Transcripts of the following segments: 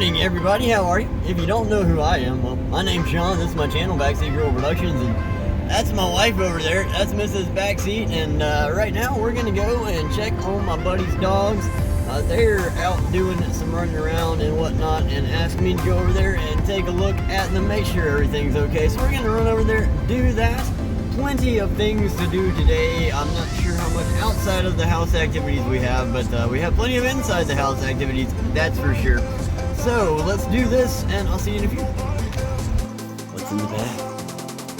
morning, everybody. How are you? If you don't know who I am, well, my name's Sean. This is my channel, Backseat Productions, and that's my wife over there. That's Mrs. Backseat, and right now we're gonna go and check on my buddy's dogs. They're out doing some running around and whatnot, and asked me to go over there and take a look at them, make sure everything's okay. So we're gonna run over there, do that. Plenty of things to do today. I'm not sure how much outside of the house activities we have, but we have plenty of inside the house activities, that's for sure. So let's do this, and I'll see you in a few. What's in the bag?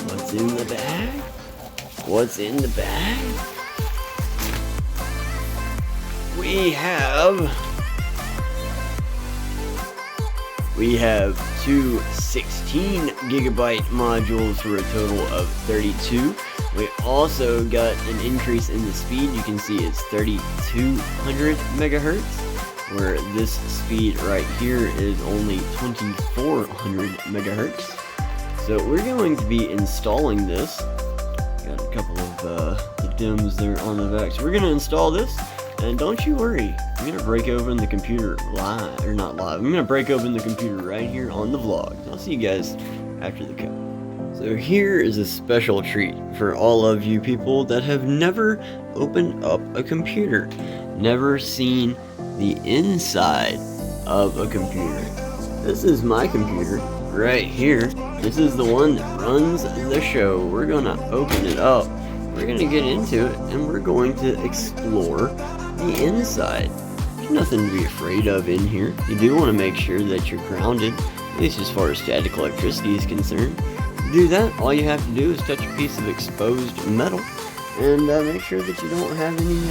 What's in the bag? What's in the bag? We have two 16 gigabyte modules for a total of 32. We also got an increase in the speed. You can see it's 3200 megahertz, where this speed right here is only 2400 megahertz. So we're going to be installing this. Got a couple of the DIMMs there on the back. So we're going to install this. And don't you worry, I'm going to break open the computer live, or not live, I'm going to break open the computer right here on the vlog. I'll see you guys after the cut. So here is a special treat for all of you people that have never opened up a computer, never seen the inside of a computer. This is my computer right here. This is the one that runs the show. We're going to open it up. We're going to get into it, and we're going to explore the inside. There's nothing to be afraid of in here. You do want to make sure that you're grounded, at least as far as static electricity is concerned. To do that, all you have to do is touch a piece of exposed metal and make sure that you don't have any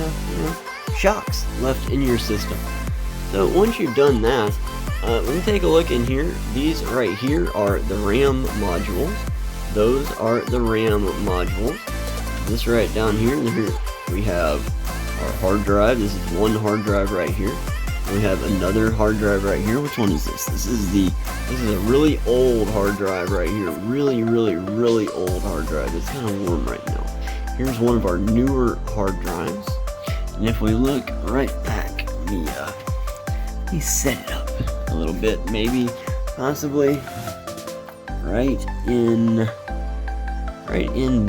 shocks left in your system. So once you've done that, let me take a look in here. These right here are the RAM modules. Those are the RAM modules. This right down here we have our hard drive. This is one hard drive right here. We have another hard drive right here. Which one is this? This is a really old hard drive right here. Really old hard drive. It's kind of warm right now. Here's one of our newer hard drives. And if we look right back, let me set it up a little bit. Maybe, possibly, right in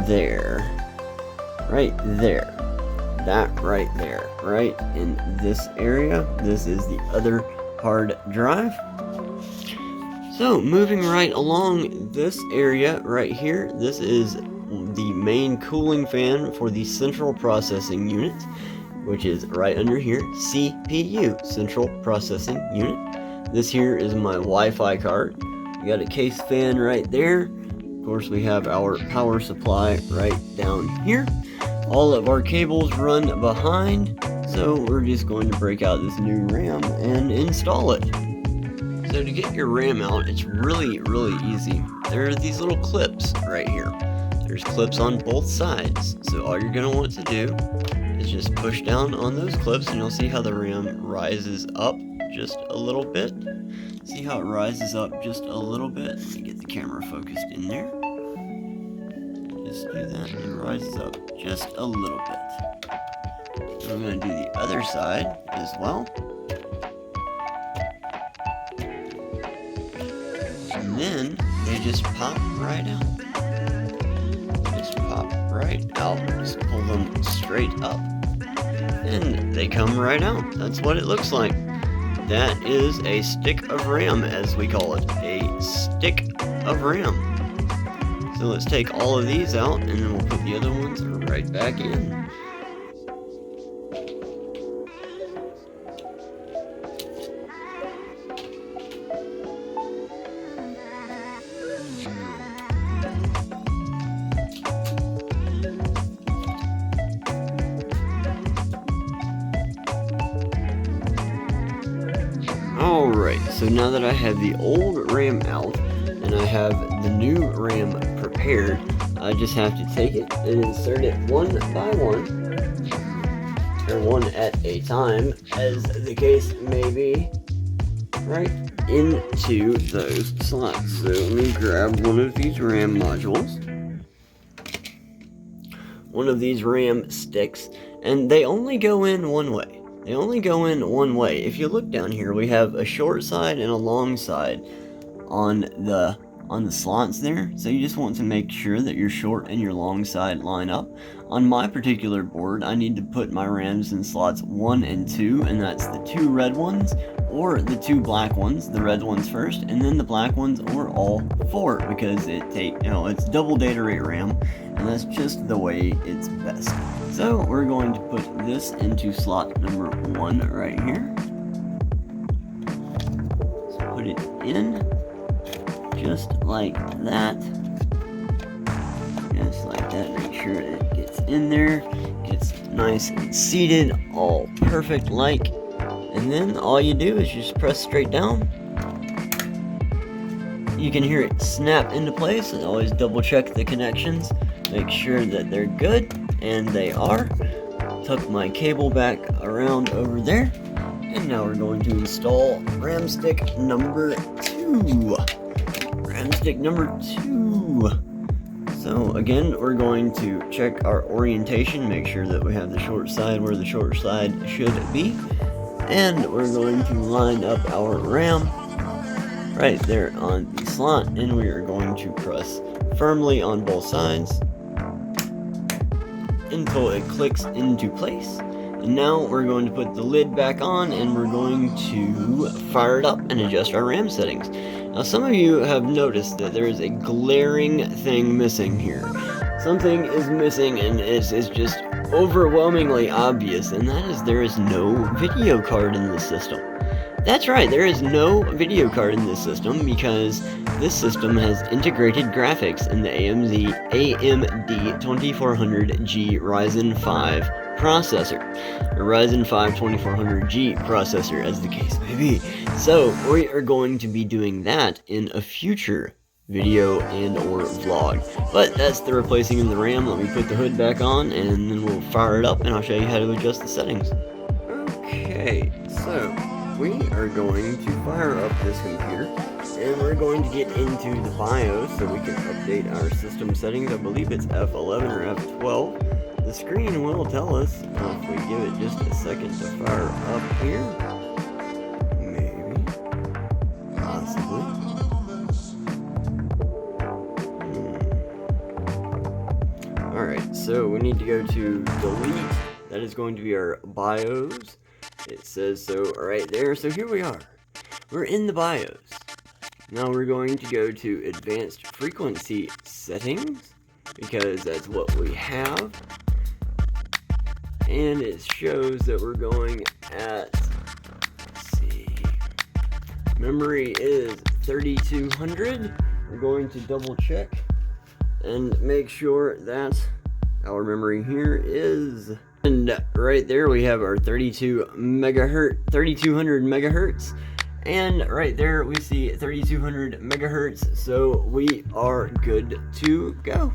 there. Right there. That right there. Right in this area. This is the other hard drive. So, moving right along this area right here, this is the main cooling fan for the central processing unit, which is right under here, CPU, central processing unit. This here is my Wi-Fi card. We got a case fan right there. Of course, we have our power supply right down here. All of our cables run behind, so we're just going to break out this new RAM and install it. So to get your RAM out, it's really easy. There are these little clips right here. There's clips on both sides, so all you're going to want to do is just push down on those clips, and you'll see how the RAM rises up just a little bit. See how it rises up just a little bit? Let me get the camera focused in there. Just do that, and it rises up just a little bit. So I'm going to do the other side as well. And then they just pop right out. Just pop right out. Just pull them straight up. And they come right out. That's what it looks like. That is a stick of RAM, as we call it. A stick of RAM. So let's take all of these out, and then we'll put the other ones right back in. Alright, so now that I have the old RAM out, and I have the new RAM prepared, I just have to take it and insert it one by one, or one at a time, as the case may be, right into those slots. So let me grab one of these RAM modules, one of these RAM sticks, and they only go in one way. they only go in one way. If you look down here, we have a short side and a long side on the slots there. So you just want to make sure that your short and your long side line up. On my particular board, I need to put my RAMs in slots 1 and 2, and that's the 2 red ones or the 2 black ones, the red ones first, and then the black ones, or all 4, because it's double data rate RAM, and that's just the way it's best. So we're going to put this into slot number 1 right here. Let's put it in just like that. Just like that. Make sure it gets in there, gets nice and seated, all perfect like. And then all you do is just press straight down. You can hear it snap into place, and always double check the connections. Make sure that they're good, and they are. Tuck my cable back around over there. And now we're going to install RAM stick number 2. RAM stick number 2. So again, we're going to check our orientation, make sure that we have the short side where the short side should be. And we're going to line up our RAM right there on the slot, and we are going to press firmly on both sides until it clicks into place. And now we're going to put the lid back on, and we're going to fire it up and adjust our RAM settings. Now, some of you have noticed that there is a glaring thing missing here. Something is missing, and it's just overwhelmingly obvious, and that is there is no video card in this system. That's right, there is no video card in this system because this system has integrated graphics in the AMD 2400G Ryzen 5 processor, or Ryzen 5 2400G processor, as the case may be. So we are going to be doing that in a future video and or vlog, but that's the replacing of the RAM. Let me put the hood back on, and then we'll fire it up, and I'll show you how to adjust the settings. Okay, so we are going to fire up this computer, and we're going to get into the BIOS so we can update our system settings. I believe it's F11 or F12. The screen will tell us if we give it just a second to fire up here. Maybe. Possibly. Alright, so we need to go to delete. That is going to be our BIOS. It says so right there. So here we are. We're in the BIOS. Now we're going to go to advanced frequency settings, because that's what we have. And it shows that we're going at, let's see, memory is 3200. We're going to double check and make sure that our memory here is, and right there we have our 3200 megahertz, and right there we see 3200 megahertz, so we are good to go.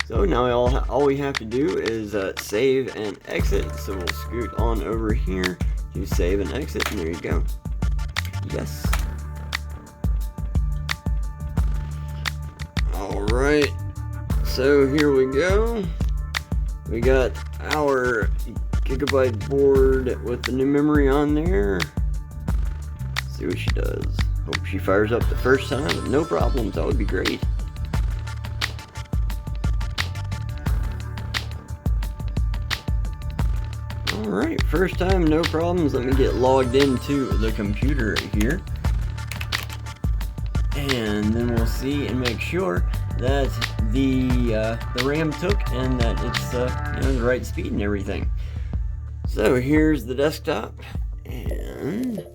So now all we have to do is save and exit. So we'll scoot on over here to save and exit, and there you go. Yes. Alright, so here we go. We got our gigabyte board with the new memory on there. Let's see what she does. Hope she fires up the first time. No problems, that would be great. Alright, first time, no problems. Let me get logged into the computer here. And then we'll see and make sure that the RAM took and that it's the right speed and everything. So here's the desktop, and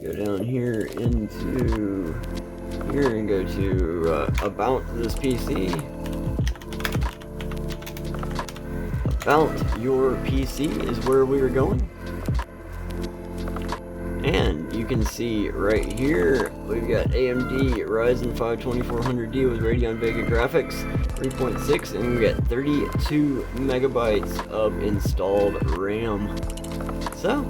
go down here into here and go to about this PC. About your PC is where we are going. And you can see right here, we've got AMD Ryzen 5 2400D with Radeon Vega graphics, 3.6, and we got 32 megabytes of installed RAM. So,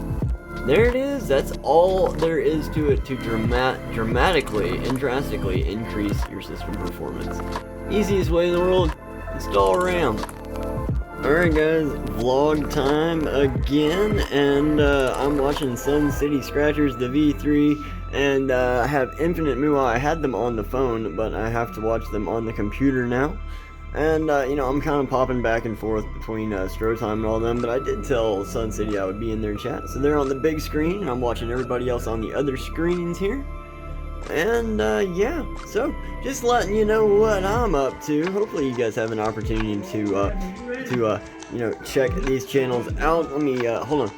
there it is. That's all there is to it to dramatically and drastically increase your system performance. Easiest way in the world, install RAM. Alright guys, vlog time again, and I'm watching Sun City Scratchers, the V3, and I have Infinite Moolah. I had them on the phone, but I have to watch them on the computer now. And, you know, I'm kind of popping back and forth between Stro Time and all them, but I did tell Sun City I would be in their chat. So they're on the big screen, and I'm watching everybody else on the other screens here. And, yeah, so, just letting you know what I'm up to. Hopefully you guys have an opportunity to you know, check these channels out. Let me, hold on.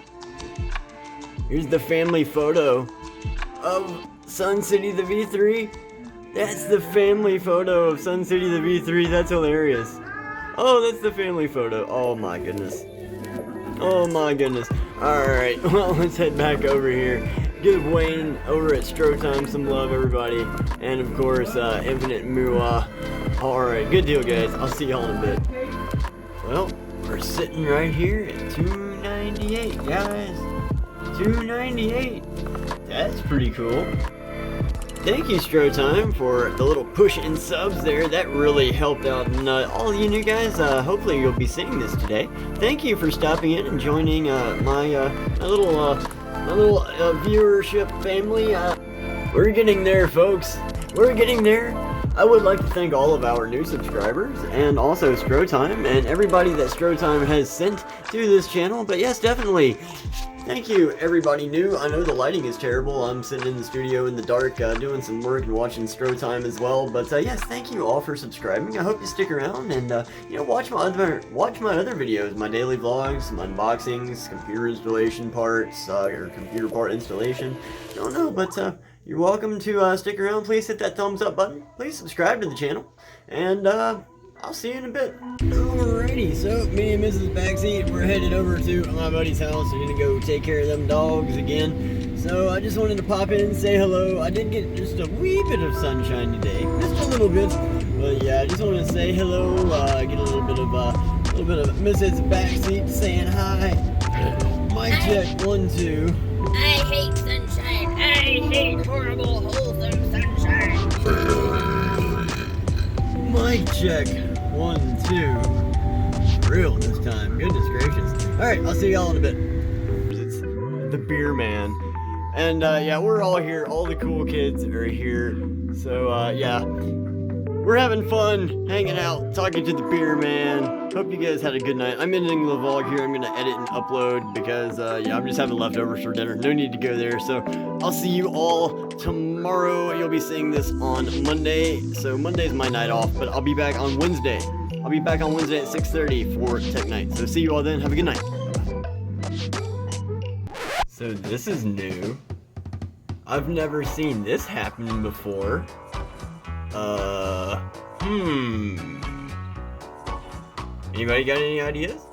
Here's the family photo of Sun City the V3. That's the family photo of Sun City the V3. That's hilarious. Oh, that's the family photo. Oh my goodness. Oh my goodness. Alright, well, let's head back over here. Give Wayne over at Stro Time some love, everybody. And of course, Infinite Moolah. Alright, good deal, guys. I'll see y'all in a bit. Well, we're sitting right here at 298, guys. 298. That's pretty cool. Thank you, Stro Time, for the little push in subs there. That really helped out. And all of you new guys, hopefully you'll be seeing this today. Thank you for stopping in and joining my little viewership family. We're getting there, folks. We're getting there. I would like to thank all of our new subscribers, and also Stro Time, and everybody that Stro Time has sent to this channel. But yes, definitely. Thank you, everybody new. I know the lighting is terrible. I'm sitting in the studio in the dark, doing some work and watching Stro Time as well. But yes, thank you all for subscribing. I hope you stick around and you know, watch my other videos, my daily vlogs, some unboxings, computer installation parts, or computer part installation. I don't know, but you're welcome to stick around. Please hit that thumbs up button. Please subscribe to the channel, and I'll see you in a bit. Alrighty, so me and Mrs. Backseat, we're headed over to my buddy's house. We're gonna go take care of them dogs again. So I just wanted to pop in and say hello. I did get just a wee bit of sunshine today, just a little bit. But yeah, I just wanted to say hello. Get a little bit of Mrs. Backseat saying hi. Mic check 1 2. I hate sunshine. I hate horrible, wholesome sunshine. Mic check 1 2. Real this time. Goodness gracious. Alright, I'll see y'all in a bit. It's the beer man. And yeah, we're all here. All the cool kids are here. So yeah, we're having fun, hanging out, talking to the beer man. Hope you guys had a good night. I'm ending the vlog here. I'm gonna edit and upload because yeah, I'm just having leftovers for dinner. No need to go there. So I'll see you all tomorrow. You'll be seeing this on Monday. So Monday's my night off, but I'll be back on Wednesday. I'll be back on Wednesday at 6:30 for Tech Night. So see you all then. Have a good night. So this is new. I've never seen this happen before. Anybody got any ideas?